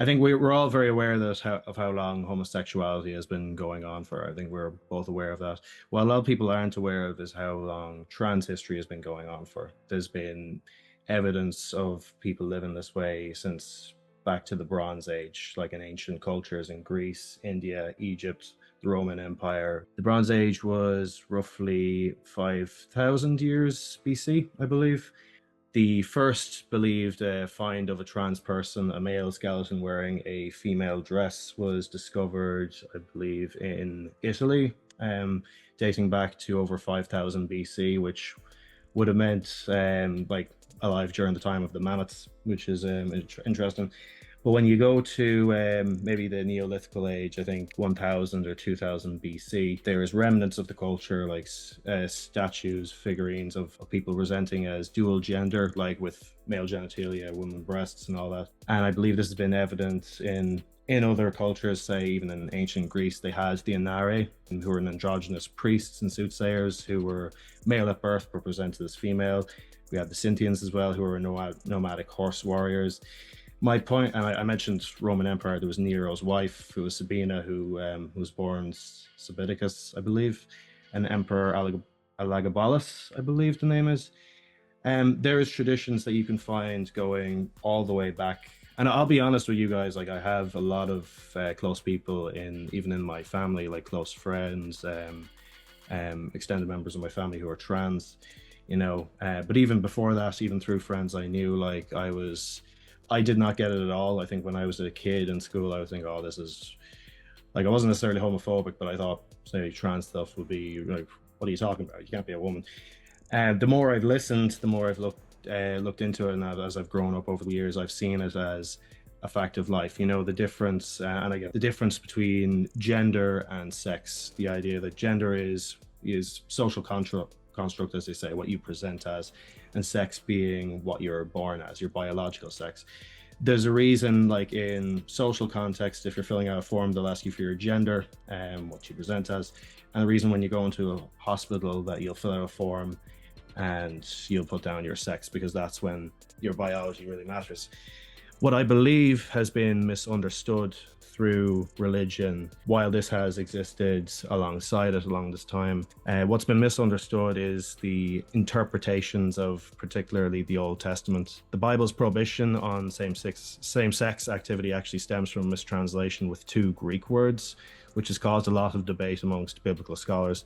I think we're all very aware of of how long homosexuality has been going on for. I think we're both aware of that. What a lot of people aren't aware of is how long trans history has been going on for. There's been evidence of people living this way since back to the Bronze Age, like in ancient cultures in Greece, India, Egypt, the Roman Empire. The Bronze Age was roughly 5,000 years BC, I believe. The first believed find of a trans person, a male skeleton wearing a female dress, was discovered, I believe, in Italy, dating back to over 5,000 BC, which would have meant like alive during the time of the mammoths, which is interesting. But when you go to maybe the Neolithical age, I think 1000 or 2000 BC, there is remnants of the culture, like statues, figurines of people presenting as dual gender, like with male genitalia, women breasts, and all that. And I believe this has been evident in other cultures, say even in ancient Greece, they had the Inari, who were androgynous priests and soothsayers who were male at birth but presented as female. We had the Scythians as well, who were nomadic horse warriors. My point, and I mentioned Roman Empire. There was Nero's wife, who was Sabina, who was born Sabidicus, I believe, and Emperor Elagabalus, I believe the name is. There is traditions that you can find going all the way back. And I'll be honest with you guys, like I have a lot of close people in even in my family, like close friends, extended members of my family who are trans, But even before that, even through friends I knew, I did not get it at all. I think when I was a kid in school, I would think, oh, this is like, I wasn't necessarily homophobic, but I thought, say, trans stuff would be like, what are you talking about? You can't be a woman. And the more I've listened, the more I've looked into it, and as I've grown up over the years, I've seen it as a fact of life. The difference, and I get the difference between gender and sex. The idea that gender is social construct, as they say, what you present as, and sex being what you're born as, your biological sex. There's a reason, like in social context, if you're filling out a form, they'll ask you for your gender and what you present as. And the reason when you go into a hospital that you'll fill out a form and you'll put down your sex, because that's when your biology really matters. What I believe has been misunderstood through religion, while this has existed alongside it along this time, what's been misunderstood is the interpretations of particularly the Old Testament. The Bible's prohibition on same-sex activity actually stems from a mistranslation with two Greek words, which has caused a lot of debate amongst biblical scholars.